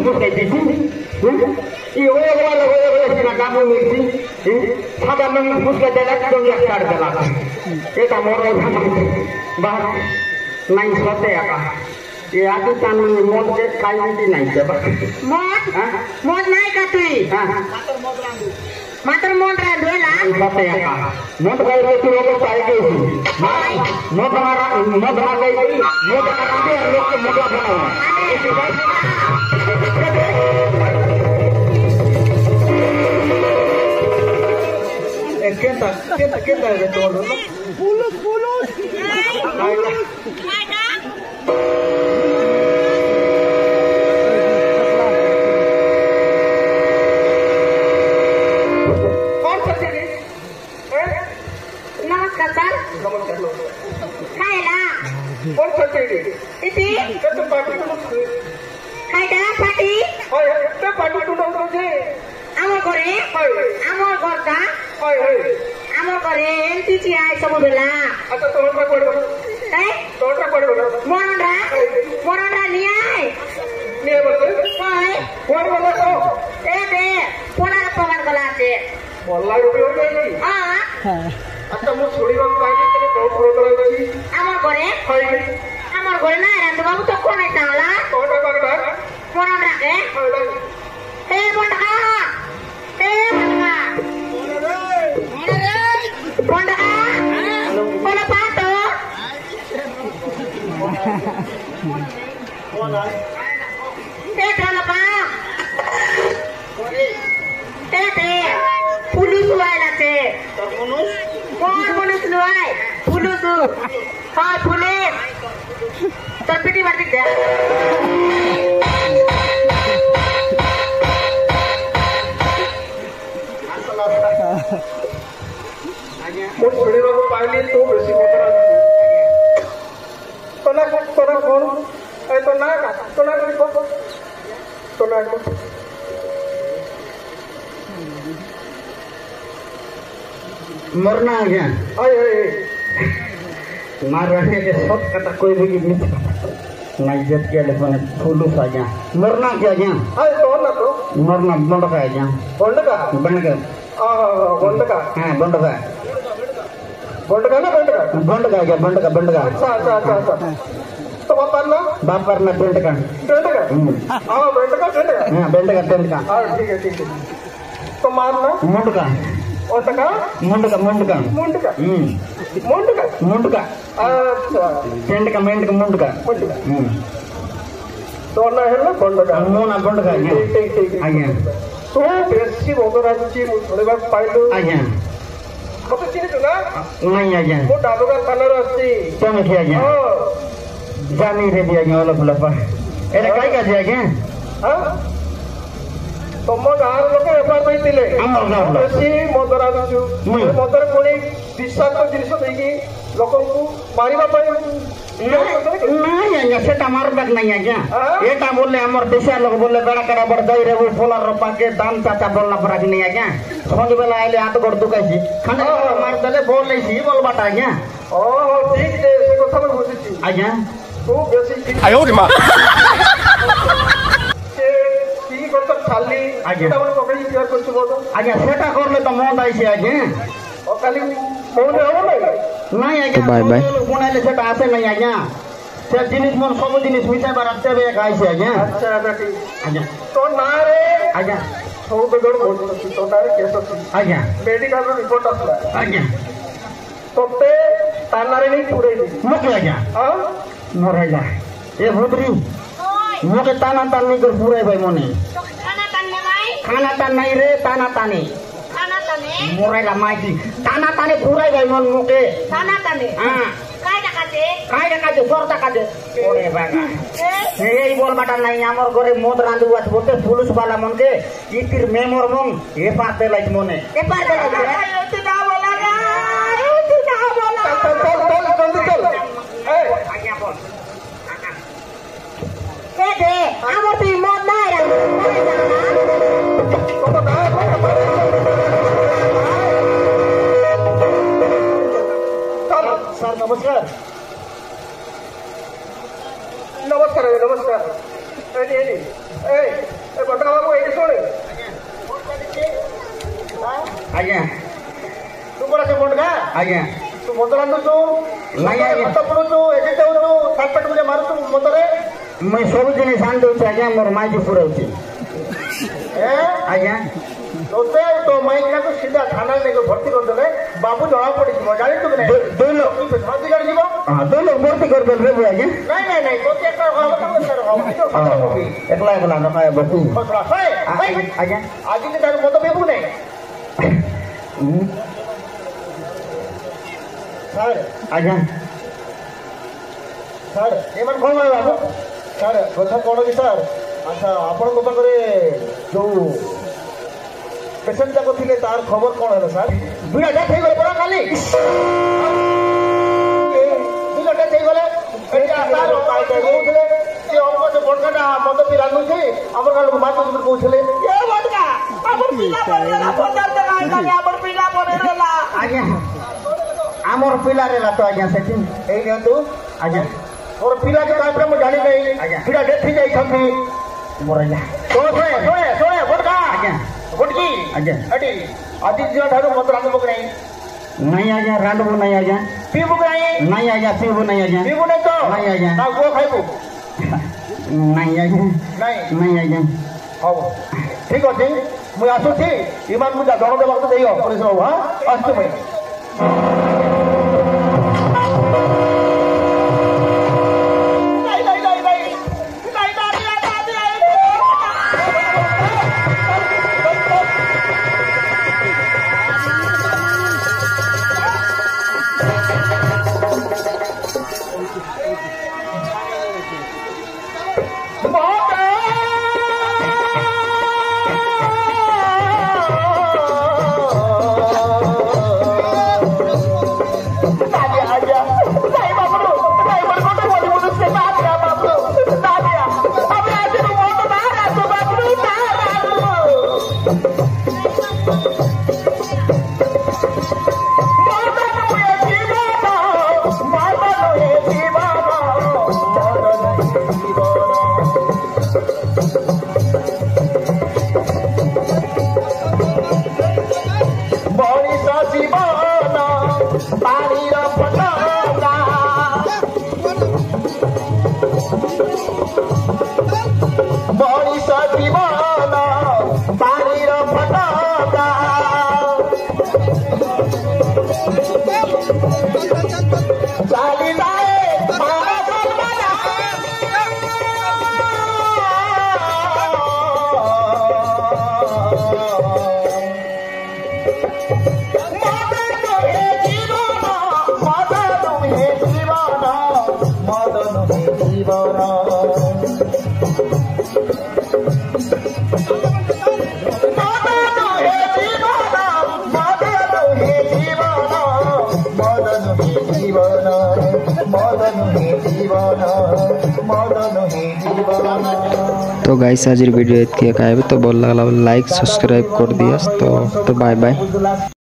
फुस कैसी ये वो वाला काम में सादा में फुस के देला तो ये स्टार्ट देला ये का मोर बाहर नहीं सोते आका ये आदि तान में मोद के खाई नहीं है मोद नहीं का तुई मात्र मोद रहा दुला सोते आका मोद गए रे तू लोग पाए के मोद आ गई मोद आ गई लोग के मोद बनाओ ¿Qué de todo, no? Pulos. नमस्कार सर खायला कोण करते इथे कसं पाठी खायला पाठी होय ते पाठी तुडवतो जे আমার ঘরে আমার ঘরটা আমার ঘরে এমটি চিয়াই সব বেলা আচ্ছা তোরটা করব এই তোরটা করব মরণরা নিয়ে বলতে কই কোন বলে তো এ দে পোড়ার প্রমাণ গলা আছে বল্লাই রূপে হয়ে যাই হ্যাঁ আচ্ছা মো ছড়িবার পাইনি তবে বহুত প্রোগ্রাম আছে আমার ঘরে না রাত বাবু তো কোন টালা তোরটা করবা মরণ রাখে এ বন্ধা Bola pato. Tete apa? Tete. Pulus luai lah te. Pulus luai. Pulus. Hai pulus. Tapi di batik deh. मोर छोड़े बाबू पाइले तो बेसी मोटरा तोना कोन ए तोना को मरना आ गया ओए मार रहे के सब कथा कोई भी नहीं नहीं जत के ले बने फूलू सा गया मरना क्या गया अरे तो ना तो मरना बंद का गया बंद का हां बंद का बंड का अच्छा तो बापर ना बेंड का हां बेंड का हां ठीक है तो मारना मुंड का मुंड का अच्छा बेंड का मुंड का तो ना है ना बंड का ठीक आज्ञा तो बेसी बोदराची थोड़े पाइलो आज्ञा मत चिन्ह ना नहीं आज्ञा वो डाबगा थाना रस्ती तुम के आज्ञा जानी रे दिया आज्ञा वाला फुलपा एरे काई का जे आज्ञा हां तुम गार लोक एपार पैतिले हमर गार बेसी मदरा दु मदर कोणी विश्वास जिनिस देकी लोकंकु मारिबा पय नहीं आज्ञा सेटा मारबक नहीं आज्ञा एटा बोलले हमर देशा लोग बोलले बड़ा करा बड़ दई रे वो फुला रोपा के दान चाचा बोलना पड़ा कि नहीं आज्ञा संज बेला आइले हाथ गोड़ दुकाइसी खाना मार देले बोल लेसी बोलबाटा आज्ञा ओ ठीक है से कथा में बुझिछी आज्ञा तू बेसी आयो रे मां से की करत खाली आज्ञा तमन पकड़ी तैयार करछु बोल आज्ञा सेटा करले तो मन आइसी आज्ञा ओ खाली फोन हो नहीं आज्ञा बाय बाय कोनाले सेटा आसे नहीं आज्ञा से जिनिस मन सब जिनिस मिठाई बारते बे खाइसी आज्ञा अच्छा ठीक आज्ञा तो ना रे आज्ञा सब बेगड़ बोल तो तारे केस आज्ञा मेडिकल रिपोर्ट आसला आज्ञा तोते तानारे नहीं पूरे मत आज्ञा हां मरेला ए भूतरी मोके ताना तान नहीं कर पूरे भाई मोने खाना तान नहीं रे ताना ताने मरेला माइती ताना ताने पूरे भाई मन मोके ताना ताने हां काय काजे जोरता काजे ओरे बागा এই বল বাটা নাই আমার ঘরে মদ রাঁধু আছে বলতে পুলিশ वाला मन के ইতির মেমোর মন এ পাতে লাইছ মনে এ পাতে লাইছ তুই না বলা চল এই আজ্ঞা বল কে দে আমার তুই মদ নাই सर नमस्कार नमस्कार नमस्कार आज्ञा तू मत रांधुचु नहीं आज्ञा मत पुरुचु एजे जाउचु सातपेट गुजे मारुचु मतरे मैं सब जिनिस आन दउछि आज्ञा मोर माई जी पुरौछि आज्ञा तोते तो माई का तो सीधा थाना ले भर्ती कर देले बाबू जड़ा पड़ी जीव जानि तू ने दो लोग शादी कर जीव हां दो लोग भर्ती कर देल रे आज्ञा नहीं तोते एक हो एकला एकला न खाए बतू खसला है आज्ञा आज के तार मत बेबू नहीं सर आज्ञा सर एमन कोन बाबू सर कथा कोन कि सर अच्छा आपण को पाखरे जो पेशेंट जाको थिले तार खबर कोन है सर दुटा डेथ हे गले परा काली दुटा डेथ हे गले एटा तार कहउथले से हमको से बड़काटा मद पी रानु छे हमर का लोग बात कर कहउथले ए बड़का हमर पिला परेला पचार दे काई काली हमर पिला परेला आज्ञा आमर पिला रेला तो आज्ञा सेठी ए गंतु आज्ञा और पिला के बात में जानी नहीं आज्ञा पिला डेथ ही जाई थी मोरला सोए बड़का आज्ञा गुटकी आज्ञा अटी आदित्य ठारू मत रांध बक नहीं आज्ञा रांधबो नहीं आज्ञा पीबू नहीं आज्ञा पीबो नहीं आज्ञा पीबू नहीं तो नहीं आज्ञा ना गो खाइबू नहीं आज्ञा नहीं आज्ञा हां ठीक अछि मु आसु छी इमान मु जा दण देबा तो देइयो पुलिस बाबू हां अस्तु भाई तो गाइस आज वीडियो इतके तो भल लगला लाइक सब्सक्राइब कर दिया तो बाय बाय।